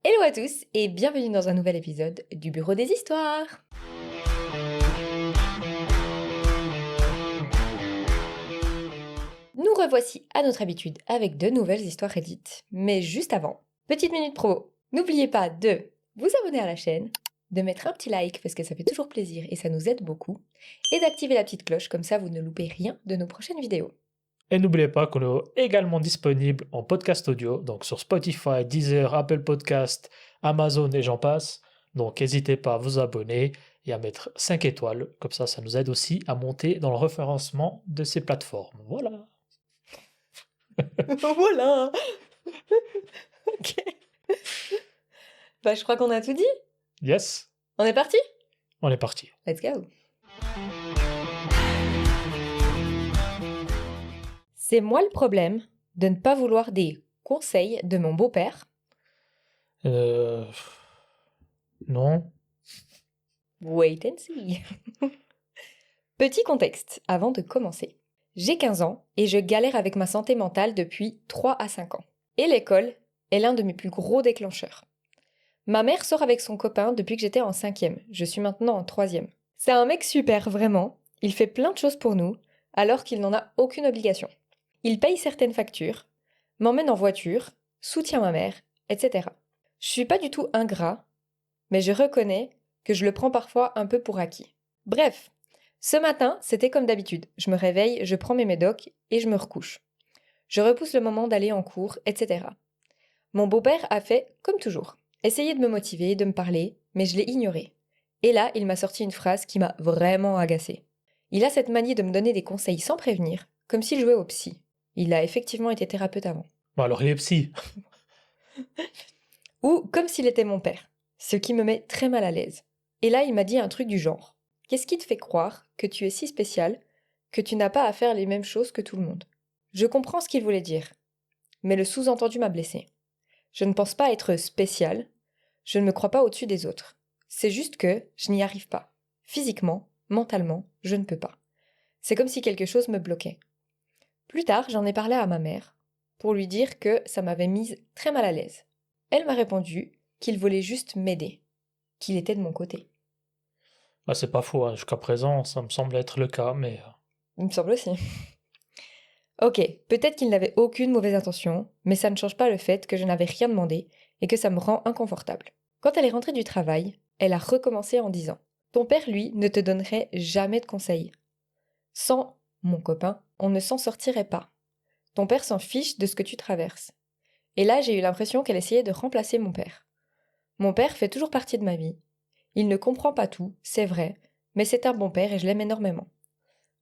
Hello à tous et bienvenue dans un nouvel épisode du Bureau des Histoires. Nous revoici à notre habitude avec de nouvelles histoires Reddit. Mais juste avant, petite minute promo. N'oubliez pas de vous abonner à la chaîne, de mettre un petit like parce que ça fait toujours plaisir et ça nous aide beaucoup, et d'activer la petite cloche comme ça vous ne loupez rien de nos prochaines vidéos. Et n'oubliez pas qu'on est également disponible en podcast audio, donc sur Spotify, Deezer, Apple Podcast, Amazon et j'en passe. Donc n'hésitez pas à vous abonner et à mettre 5 étoiles, comme ça nous aide aussi à monter dans le référencement de ces plateformes. Voilà. Voilà. Ok. Bah je crois qu'on a tout dit. Yes, On est parti? on est parti. Let's go. C'est moi le problème de ne pas vouloir des conseils de mon beau-père. Non. Wait and see. Petit contexte avant de commencer. J'ai 15 ans et je galère avec ma santé mentale depuis 3 à 5 ans. Et l'école est l'un de mes plus gros déclencheurs. Ma mère sort avec son copain depuis que j'étais en 5e. Je suis maintenant en 3e. C'est un mec super, vraiment. Il fait plein de choses pour nous, alors qu'il n'en a aucune obligation. Il paye certaines factures, m'emmène en voiture, soutient ma mère, etc. Je suis pas du tout ingrat, mais je reconnais que je le prends parfois un peu pour acquis. Bref, ce matin, c'était comme d'habitude. Je me réveille, je prends mes médocs et je me recouche. Je repousse le moment d'aller en cours, etc. Mon beau-père a fait comme toujours. Essayé de me motiver, de me parler, mais je l'ai ignoré. Et là, il m'a sorti une phrase qui m'a vraiment agacée. Il a cette manie de me donner des conseils sans prévenir, comme s'il jouait au psy. Il a effectivement été thérapeute avant. Bon, alors il est psy. Ou comme s'il était mon père, ce qui me met très mal à l'aise. Et là, il m'a dit un truc du genre. Qu'est-ce qui te fait croire que tu es si spécial, que tu n'as pas à faire les mêmes choses que tout le monde? Je comprends ce qu'il voulait dire, mais le sous-entendu m'a blessée. Je ne pense pas être spécial, je ne me crois pas au-dessus des autres. C'est juste que je n'y arrive pas. Physiquement, mentalement, je ne peux pas. C'est comme si quelque chose me bloquait. Plus tard, j'en ai parlé à ma mère, pour lui dire que ça m'avait mise très mal à l'aise. Elle m'a répondu qu'il voulait juste m'aider, qu'il était de mon côté. Bah, c'est pas faux, hein. Jusqu'à présent, ça me semble être le cas, mais... Il me semble aussi. Ok, peut-être qu'il n'avait aucune mauvaise intention, mais ça ne change pas le fait que je n'avais rien demandé et que ça me rend inconfortable. Quand elle est rentrée du travail, elle a recommencé en disant « Ton père, lui, ne te donnerait jamais de conseils. Sans mon copain, on ne s'en sortirait pas. Ton père s'en fiche de ce que tu traverses. » Et là, j'ai eu l'impression qu'elle essayait de remplacer mon père. Mon père fait toujours partie de ma vie. Il ne comprend pas tout, c'est vrai, mais c'est un bon père et je l'aime énormément.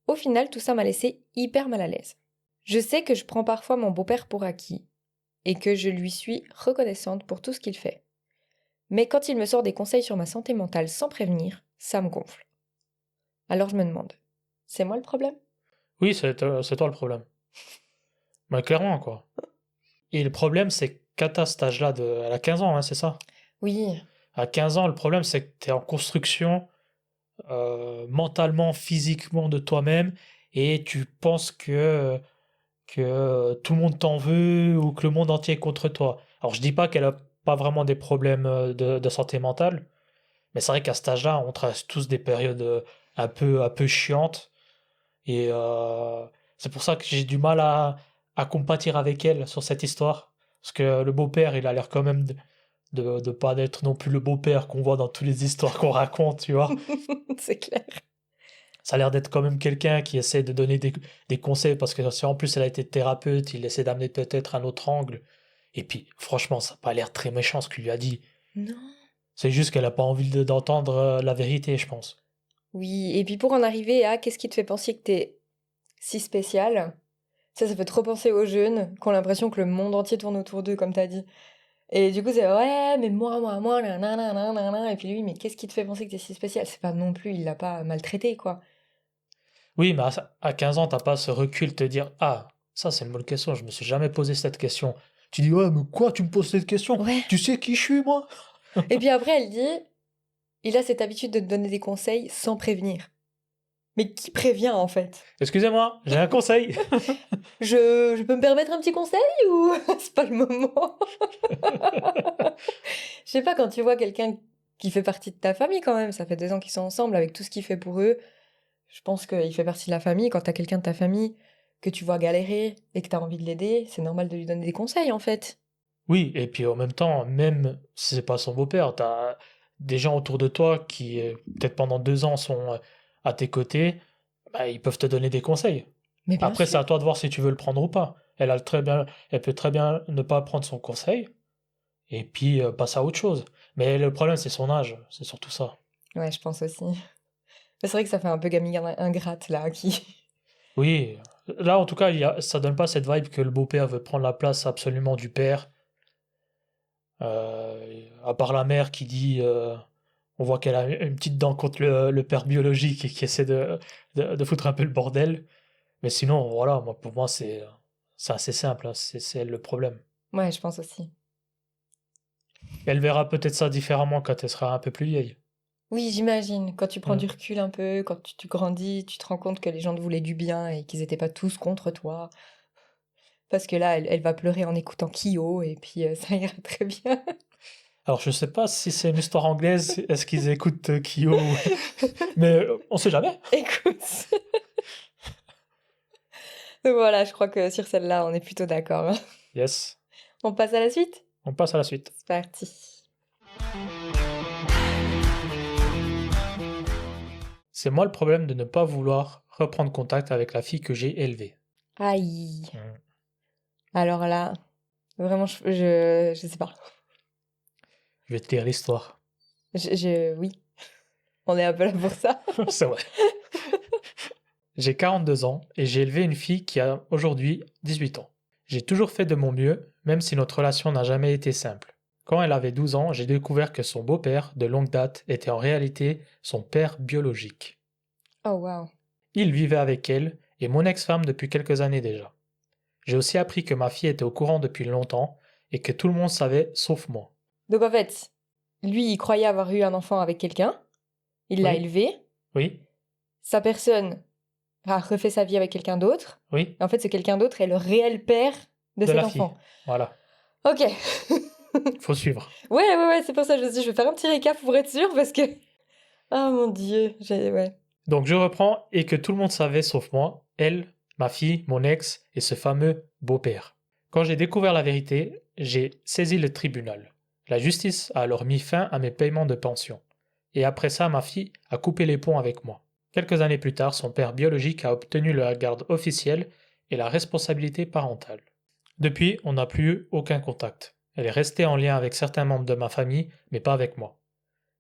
Au final, tout ça m'a laissé hyper mal à l'aise. Je sais que je prends parfois mon beau-père pour acquis et que je lui suis reconnaissante pour tout ce qu'il fait. Mais quand il me sort des conseils sur ma santé mentale sans prévenir, ça me gonfle. Alors je me demande, c'est moi le problème? Oui, c'est toi le problème. Bah, clairement, quoi. Et le problème, c'est qu'à cet âge-là, elle a 15 ans, hein, c'est ça? Oui, À 15 ans, le problème, c'est que tu es en construction mentalement, physiquement de toi-même et tu penses que tout le monde t'en veut ou que le monde entier est contre toi. Alors, je dis pas qu'elle a pas vraiment des problèmes de santé mentale, mais c'est vrai qu'à cet âge-là, on traverse tous des périodes un peu chiantes et c'est pour ça que j'ai du mal à compatir avec elle sur cette histoire. Parce que le beau-père, il a l'air quand même de pas être non plus le beau-père qu'on voit dans toutes les histoires qu'on raconte, tu vois. c'est clair. Ça a l'air d'être quand même quelqu'un qui essaie de donner des conseils parce que si en plus elle a été thérapeute, il essaie d'amener peut-être un autre angle. Et puis, franchement, ça n'a pas l'air très méchant ce qu'il lui a dit. Non. C'est juste qu'elle n'a pas envie d'entendre la vérité, je pense. Oui, et puis pour en arriver à qu'est-ce qui te fait penser que t'es si spécial, ça fait trop penser aux jeunes qui ont l'impression que le monde entier tourne autour d'eux, comme t'as dit. Et du coup, c'est ouais, mais moi, nanana, nanana. Et puis lui, mais qu'est-ce qui te fait penser que t'es si spécial? C'est pas non plus, il l'a pas maltraité, quoi. Oui, mais à 15 ans, t'as pas ce recul de te dire ah, ça c'est une bonne question, je me suis jamais posé cette question. Tu dis ouais, mais quoi, tu me poses cette question? Ouais. Tu sais qui je suis, moi? Et puis après, elle dit, il a cette habitude de te donner des conseils sans prévenir. Mais qui prévient, en fait? Excusez-moi, j'ai un conseil. Je peux me permettre un petit conseil ou c'est pas le moment? Je sais pas, quand tu vois quelqu'un qui fait partie de ta famille quand même, ça fait 2 ans qu'ils sont ensemble avec tout ce qu'il fait pour eux, je pense qu'il fait partie de la famille. Quand t'as quelqu'un de ta famille que tu vois galérer et que t'as envie de l'aider, c'est normal de lui donner des conseils en fait. Oui, et puis en même temps, même si c'est pas son beau-père, t'as des gens autour de toi qui, peut-être pendant 2 ans, sont à tes côtés, bah, ils peuvent te donner des conseils. Mais bien Après, c'est à sûr. toi de voir si tu veux le prendre ou pas. Elle peut très bien ne pas prendre son conseil et puis passer à autre chose. Mais le problème, c'est son âge, c'est surtout ça. Ouais, je pense aussi. Mais c'est vrai que ça fait un peu gamine ingrate là, qui... Oui, là en tout cas, ça donne pas cette vibe que le beau-père veut prendre la place absolument du père. À part la mère qui dit, on voit qu'elle a une petite dent contre le père biologique et qui essaie de foutre un peu le bordel. Mais sinon, voilà, moi, pour moi, c'est assez simple, hein, c'est elle le problème. Ouais, je pense aussi. Elle verra peut-être ça différemment quand elle sera un peu plus vieille. Oui, j'imagine. Quand tu prends Hmm. du recul un peu, quand tu grandis, tu te rends compte que les gens te voulaient du bien et qu'ils étaient pas tous contre toi. Parce que là, elle va pleurer en écoutant Kyo et puis ça ira très bien. Alors, je sais pas si c'est une histoire anglaise, est-ce qu'ils écoutent Kyo, mais on sait jamais. Écoute. Donc voilà, je crois que sur celle-là, on est plutôt d'accord, hein. Yes, On passe à la suite? on passe à la suite. C'est parti. C'est moi le problème de ne pas vouloir reprendre contact avec la fille que j'ai élevée. Aïe. Hmm. Alors là, vraiment, je sais pas. Je vais te lire l'histoire. Oui, on est un peu là pour ça. C'est vrai. J'ai 42 ans et j'ai élevé une fille qui a aujourd'hui 18 ans. J'ai toujours fait de mon mieux, même si notre relation n'a jamais été simple. Quand elle avait 12 ans, j'ai découvert que son beau-père, de longue date, était en réalité son père biologique. Oh waouh. Il vivait avec elle et mon ex-femme depuis quelques années déjà. J'ai aussi appris que ma fille était au courant depuis longtemps et que tout le monde savait sauf moi. Donc en fait, lui, il croyait avoir eu un enfant avec quelqu'un, il l'a Oui, élevé, oui, sa personne a refait sa vie avec quelqu'un d'autre, oui, et en fait, ce quelqu'un d'autre est le réel père de de cet la fille. enfant. Voilà, Ok. faut suivre. Ouais, c'est pour ça que je me suis dit, je vais faire un petit récap pour être sûre, parce que... Ah mon Dieu, ouais. Donc je reprends et que tout le monde savait sauf moi, elle, ma fille, mon ex et ce fameux beau-père. Quand j'ai découvert la vérité, j'ai saisi le tribunal. La justice a alors mis fin à mes paiements de pension. Et après ça, ma fille a coupé les ponts avec moi. Quelques années plus tard, son père biologique a obtenu la garde officielle et la responsabilité parentale. Depuis, on n'a plus eu aucun contact. Elle est restée en lien avec certains membres de ma famille, mais pas avec moi.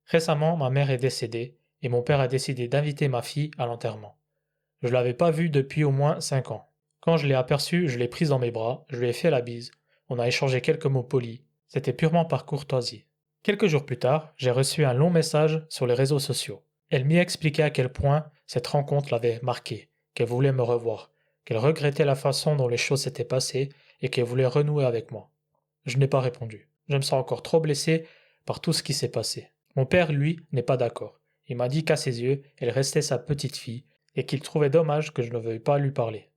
Récemment, ma mère est décédée et mon père a décidé d'inviter ma fille à l'enterrement. Je ne l'avais pas vue depuis au moins 5 ans. Quand je l'ai aperçue, je l'ai prise dans mes bras, je lui ai fait la bise, on a échangé quelques mots polis, c'était purement par courtoisie. Quelques jours plus tard, j'ai reçu un long message sur les réseaux sociaux. Elle m'y expliquait à quel point cette rencontre l'avait marquée, qu'elle voulait me revoir, qu'elle regrettait la façon dont les choses s'étaient passées et qu'elle voulait renouer avec moi. Je n'ai pas répondu. Je me sens encore trop blessé par tout ce qui s'est passé. Mon père, lui, n'est pas d'accord. Il m'a dit qu'à ses yeux, elle restait sa petite fille, et qu'il trouvait dommage que je ne veuille pas lui parler.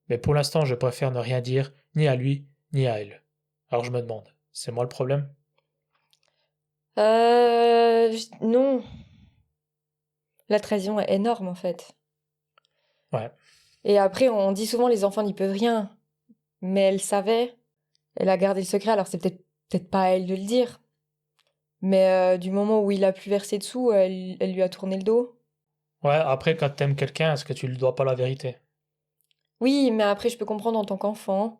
Mais pour l'instant, je préfère ne rien dire, ni à lui, ni à elle. Alors je me demande, c'est moi le problème? Non. La trahison est énorme, en fait. Ouais. Et après, on dit souvent les enfants n'y peuvent rien. Mais elle savait, elle a gardé le secret, alors c'est peut-être pas à elle de le dire. Mais du moment où il a pu verser dessous, elle lui a tourné le dos. Ouais, après, quand t'aimes quelqu'un, est-ce que tu lui dois pas la vérité? Oui, mais après, je peux comprendre en tant qu'enfant,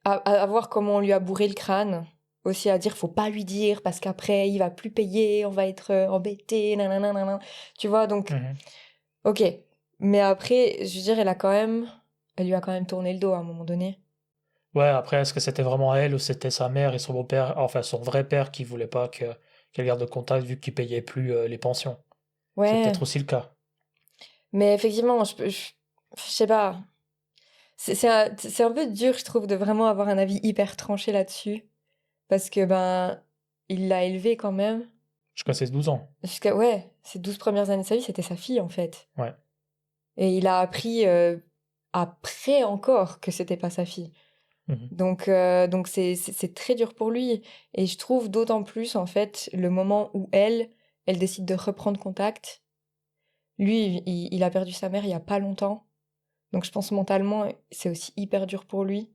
à voir comment on lui a bourré le crâne. Aussi à dire, faut pas lui dire, parce qu'après, il va plus payer, on va être embêté, nanana. Tu vois, donc, Mhm. ok. Mais après, je veux dire, elle lui a quand même tourné le dos à un moment donné. Ouais, après, est-ce que c'était vraiment elle ou c'était sa mère et son beau-père, enfin son vrai père qui voulait pas qu'elle garde le contact vu qu'il payait plus les pensions? C'est Ouais, peut-être aussi le cas. mais effectivement, je sais pas. C'est un peu dur, je trouve, de vraiment avoir un avis hyper tranché là-dessus. Parce que, ben, il l'a élevé quand même. Jusqu'à ses 12 ans. Ouais, ces 12 premières années de sa vie, c'était sa fille, en fait. Ouais. Et il a appris après encore que c'était pas sa fille. Mhm. Donc c'est très dur pour lui. Et je trouve d'autant plus, en fait, le moment où elle décide de reprendre contact. Lui, il a perdu sa mère il y a pas longtemps. Donc je pense mentalement, c'est aussi hyper dur pour lui.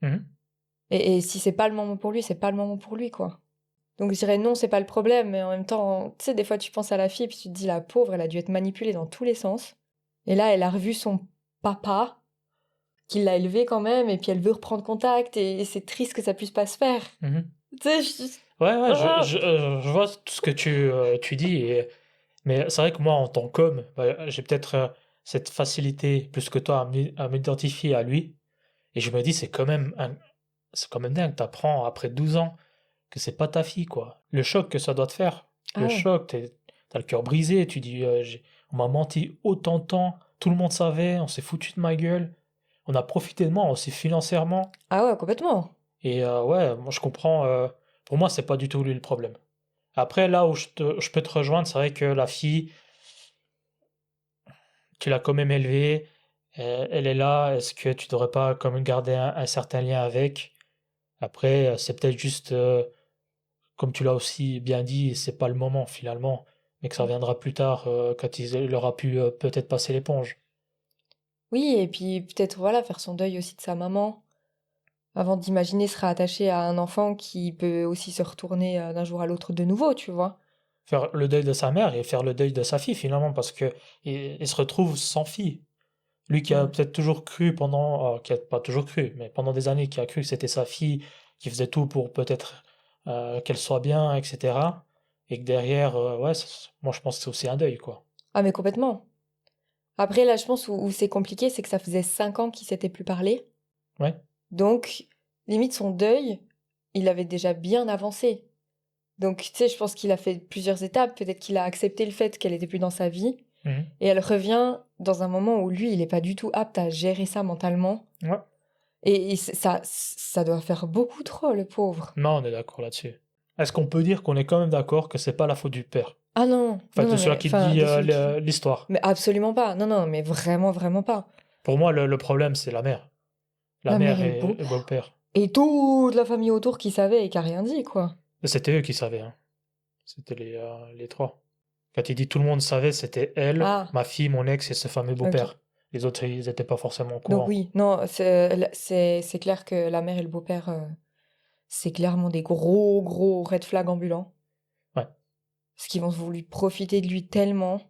Mhm. Et si c'est pas le moment pour lui, c'est pas le moment pour lui, quoi. Donc je dirais non, c'est pas le problème, mais en même temps, tu sais, des fois tu penses à la fille, puis tu te dis, la pauvre, elle a dû être manipulée dans tous les sens. Et là, elle a revu son papa, qui l'a élevée quand même, et puis elle veut reprendre contact, et c'est triste que ça puisse pas se faire. Mhm. Tu sais, Ouais, ouais, Ah. je vois tout ce que tu dis, mais c'est vrai que moi, en tant qu'homme, bah, j'ai peut-être cette facilité plus que toi à m'identifier à lui, et je me dis, c'est quand même dingue, t'apprends après 12 ans que c'est pas ta fille, quoi. Le choc que ça doit te faire, le Ah ouais, choc, t'as le cœur brisé, tu dis, on m'a menti autant de temps, tout le monde savait, on s'est foutu de ma gueule, on a profité de moi aussi financièrement, ah ouais, complètement. et ouais, moi je comprends, pour moi, c'est pas du tout lui le problème. Après, là où je peux te rejoindre, c'est vrai que la fille, tu l'as quand même élevée, elle est là, est-ce que tu devrais pas quand même garder un certain lien avec? Après, c'est peut-être juste, comme tu l'as aussi bien dit, c'est pas le moment finalement, mais que ça viendra plus tard, quand il aura pu peut-être passer l'éponge. Oui, et puis peut-être, voilà, faire son deuil aussi de sa maman, avant d'imaginer se rattacher à un enfant qui peut aussi se retourner d'un jour à l'autre de nouveau, tu vois. Faire le deuil de sa mère et faire le deuil de sa fille finalement, parce que il se retrouve sans fille. Lui qui a Mm. peut-être toujours cru pendant, qui a pas toujours cru, mais pendant des années, qui a cru que c'était sa fille, qui faisait tout pour peut-être qu'elle soit bien, etc. Et que derrière, ouais, moi je pense que c'est aussi un deuil, quoi. Ah mais complètement. Après, là, je pense où c'est compliqué, c'est que ça faisait 5 ans qu'ils s'étaient plus parlé. Ouais. Donc, limite, son deuil, il avait déjà bien avancé. Donc, tu sais, je pense qu'il a fait plusieurs étapes. Peut-être qu'il a accepté le fait qu'elle était plus dans sa vie. Mhm. Et elle revient dans un moment où lui, il n'est pas du tout apte à gérer ça mentalement. Ouais. Et ça doit faire beaucoup trop, le pauvre. Non, on est d'accord là-dessus. Est-ce qu'on peut dire qu'on est quand même d'accord que c'est pas la faute du père? Ah non, Enfin, non, de non, celui mais, qui enfin, dit de celui qui... l'histoire. Mais absolument pas. Non, non, mais vraiment, vraiment pas. Pour moi, le problème, c'est la mère. La La mère mère et le et le beau-père. beau-père. Et toute la famille autour qui savait et qui a rien dit, quoi. C'était eux qui savaient, hein. C'était les trois. Quand il dit tout le monde savait, c'était elle, Ah, ma fille, mon ex et ce fameux ok. beau-père. Les autres, ils n'étaient pas forcément au Donc courant. oui, non, c'est clair que la mère et le beau-père, c'est clairement des gros, gros red flags ambulants. Ouais. Parce qu'ils vont voulu profiter de lui tellement.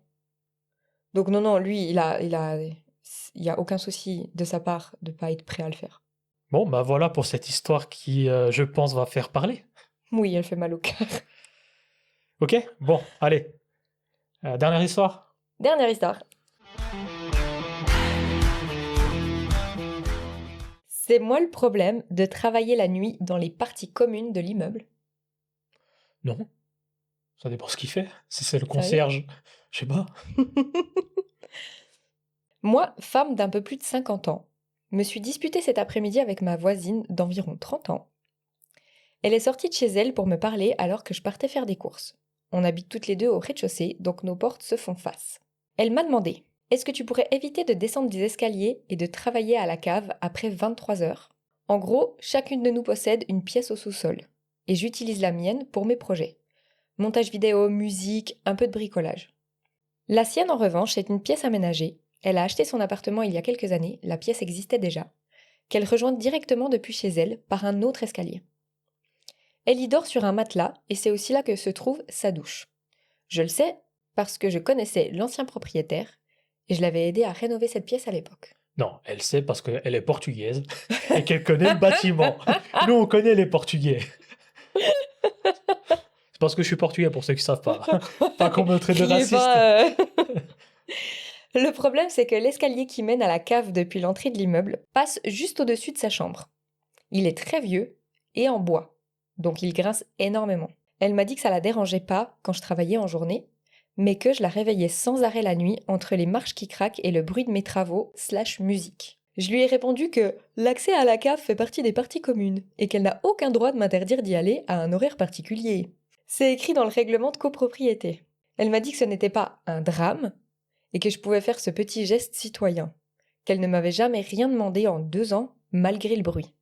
Donc non, non, lui, il y a aucun souci de sa part de pas être prêt à le faire. Bon, bah voilà pour cette histoire qui, je pense, va faire parler. Oui, elle fait mal au cœur. Ok? Bon, allez. Dernière histoire. Dernière histoire. C'est moi le problème de travailler la nuit dans les parties communes de l'immeuble. Non, ça dépend ce qu'il fait. Si c'est le Sérieux? concierge, je sais pas. Moi, femme d'un peu plus de 50 ans, me suis disputée cet après-midi avec ma voisine d'environ 30 ans. Elle est sortie de chez elle pour me parler alors que je partais faire des courses. On habite toutes les deux au rez-de-chaussée, donc nos portes se font face. Elle m'a demandé: est-ce que tu pourrais éviter de descendre des escaliers et de travailler à la cave après 23 heures? En gros, chacune de nous possède une pièce au sous-sol. Et j'utilise la mienne pour mes projets. Montage vidéo, musique, un peu de bricolage. La sienne, en revanche, est une pièce aménagée. Elle a acheté son appartement il y a quelques années, la pièce existait déjà, qu'elle rejoint directement depuis chez elle par un autre escalier. Elle y dort sur un matelas et c'est aussi là que se trouve sa douche. Je le sais parce que je connaissais l'ancien propriétaire et je l'avais aidé à rénover cette pièce à l'époque. Non, elle sait parce qu'elle est portugaise et qu'elle connaît le bâtiment. Nous, on connaît les Portugais. C'est parce que je suis portugais pour ceux qui savent pas. Pas qu'on me traite de Criez raciste. pas. Le problème, c'est que l'escalier qui mène à la cave depuis l'entrée de l'immeuble passe juste au-dessus de sa chambre. Il est très vieux et en bois, donc il grince énormément. Elle m'a dit que ça la dérangeait pas quand je travaillais en journée, mais que je la réveillais sans arrêt la nuit entre les marches qui craquent et le bruit de mes travaux / musique. Je lui ai répondu que l'accès à la cave fait partie des parties communes et qu'elle n'a aucun droit de m'interdire d'y aller à un horaire particulier. C'est écrit dans le règlement de copropriété. Elle m'a dit que ce n'était pas un drame et que je pouvais faire ce petit geste citoyen, qu'elle ne m'avait jamais rien demandé en 2 ans malgré le bruit.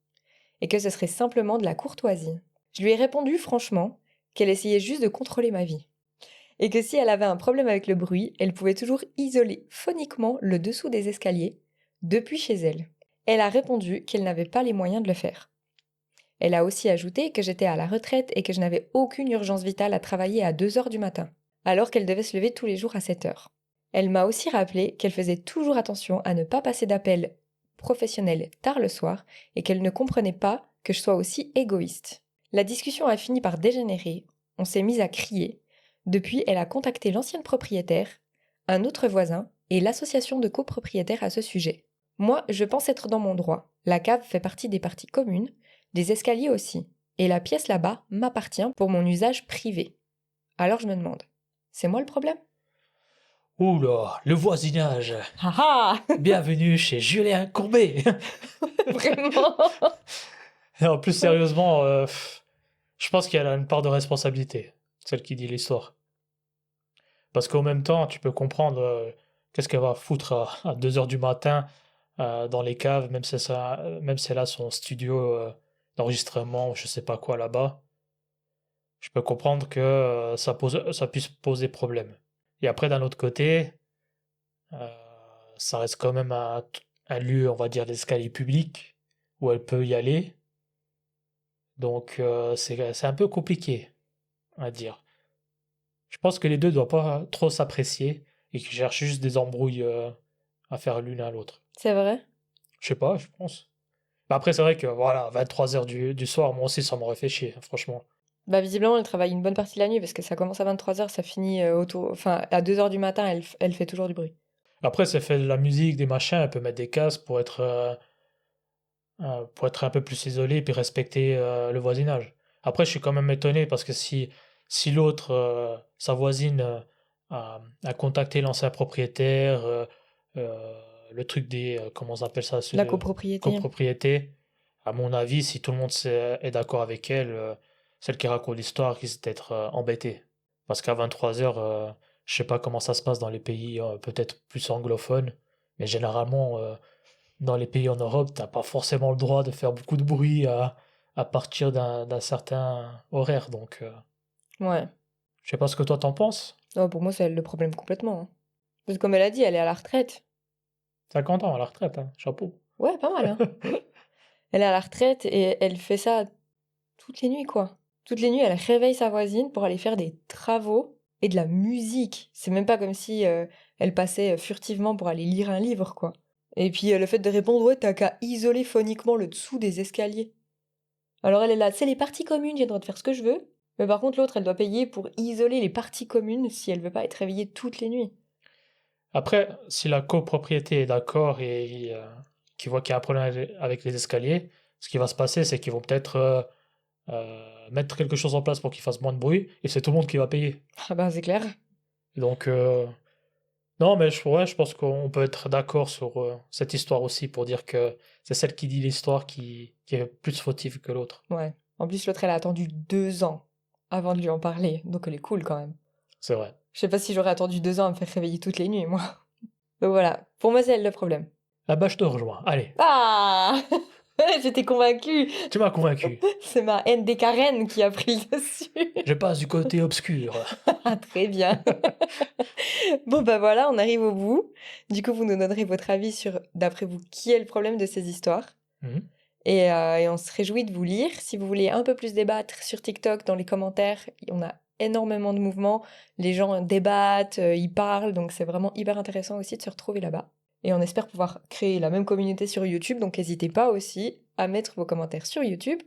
et que ce serait simplement de la courtoisie. Je lui ai répondu franchement qu'elle essayait juste de contrôler ma vie. Et que si elle avait un problème avec le bruit, elle pouvait toujours isoler phoniquement le dessous des escaliers depuis chez elle. Elle a répondu qu'elle n'avait pas les moyens de le faire. Elle a aussi ajouté que j'étais à la retraite et que je n'avais aucune urgence vitale à travailler à 2 heures du matin, alors qu'elle devait se lever tous les jours à 7 heures. Elle m'a aussi rappelé qu'elle faisait toujours attention à ne pas passer d'appels professionnels tard le soir et qu'elle ne comprenait pas que je sois aussi égoïste. La discussion a fini par dégénérer, on s'est mis à crier. Depuis, elle a contacté l'ancienne propriétaire, un autre voisin et l'association de copropriétaires à ce sujet. Moi, je pense être dans mon droit. La cave fait partie des parties communes, des escaliers aussi, et la pièce là-bas m'appartient pour mon usage privé. Alors je me demande, c'est moi le problème? Oula, le voisinage. Ah ah Bienvenue chez Julien Courbet. Vraiment? Et en plus, sérieusement, je pense qu'elle a une part de responsabilité, celle qui dit l'histoire. Parce qu'en même temps, tu peux comprendre qu'est-ce qu'elle va foutre à 2 heures du matin dans les caves, même si elle a son studio d'enregistrement ou je sais pas quoi là-bas. Je peux comprendre que ça puisse poser problème. Et après, d'un autre côté, euh, ça reste quand même un lieu, on va dire, d'escalier public où elle peut y aller. Donc, c'est un peu compliqué à dire. Je pense que les deux ne doivent pas trop s'apprécier et qu'ils cherchent juste des embrouilles à faire l'une à l'autre. C'est vrai? Je sais pas, je pense. Mais après, c'est vrai que voilà, 23 heures du soir, moi aussi, ça m'aurait fait chier, franchement. Bah visiblement, elle travaille une bonne partie de la nuit parce que ça commence à 23 heures, ça finit enfin, à 2 heures du matin, elle fait toujours du bruit. Après, ça fait de la musique, des machins, elle peut mettre des casques pour être un peu plus isolée et puis respecter le voisinage. Après, je suis quand même étonné parce que si l'autre, sa voisine, a contacté l'ancien propriétaire, le truc des, comment on appelle ça, La copropriété. copropriété, à mon avis, si tout le monde est d'accord avec elle, celle qui raconte l'histoire risque d'être embêtée. Parce qu'à 23 heures, je sais pas comment ça se passe dans les pays peut-être plus anglophones, mais généralement, dans les pays en Europe, t'as pas forcément le droit de faire beaucoup de bruit à partir d'un certain horaire. Donc, Ouais. je sais pas ce que toi t'en penses. Non, pour moi, c'est elle le problème complètement, hein. Parce que comme elle a dit, elle est à la retraite. 50 ans à la retraite, hein, chapeau. Ouais, pas mal, hein. Elle est à la retraite et elle fait ça toutes les nuits, quoi. Toutes les nuits, elle réveille sa voisine pour aller faire des travaux et de la musique. C'est même pas comme si elle passait furtivement pour aller lire un livre, quoi. Et puis le fait de répondre, ouais, t'as qu'à isoler phoniquement le dessous des escaliers. Alors elle est là, c'est les parties communes, j'ai le droit de faire ce que je veux. Mais par contre, l'autre, elle doit payer pour isoler les parties communes si elle veut pas être réveillée toutes les nuits. Après, si la copropriété est d'accord et qu'ils voient qu'il y a un problème avec les escaliers, ce qui va se passer, c'est qu'ils vont peut-être mettre quelque chose en place pour qu'ils fassent moins de bruit, et c'est tout le monde qui va payer. Ah bah c'est clair. Donc, non, mais ouais, je pense qu'on peut être d'accord sur cette histoire aussi pour dire que c'est celle qui dit l'histoire qui est plus fautive que l'autre. Ouais. En plus, l'autre, elle a attendu 2 ans avant de lui en parler. Donc elle est cool quand même. C'est vrai. Je sais pas si j'aurais attendu 2 ans à me faire réveiller toutes les nuits, moi. Donc voilà. Pour moi, c'est elle le problème. Ah bah, je te rejoins. Allez, Ah J'étais convaincue. tu m'as convaincu. C'est ma haine des Karen qui a pris le dessus. Je passe du côté obscur. Ah, très bien. Bon, bah voilà, on arrive au bout. Du coup, vous nous donnerez votre avis sur, d'après vous, qui est le problème de ces histoires. Mhm. Et on se réjouit de vous lire. Si vous voulez un peu plus débattre sur TikTok, dans les commentaires, on a énormément de mouvements. Les gens débattent, ils parlent, donc c'est vraiment hyper intéressant aussi de se retrouver là-bas. Et on espère pouvoir créer la même communauté sur YouTube, donc n'hésitez pas aussi à mettre vos commentaires sur YouTube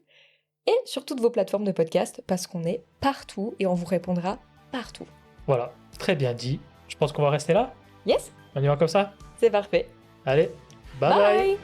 et sur toutes vos plateformes de podcast, parce qu'on est partout et on vous répondra partout. Voilà, très bien dit. Je pense qu'on va rester là. Yes, On y va comme ça. c'est parfait. Allez, bye bye. Bye.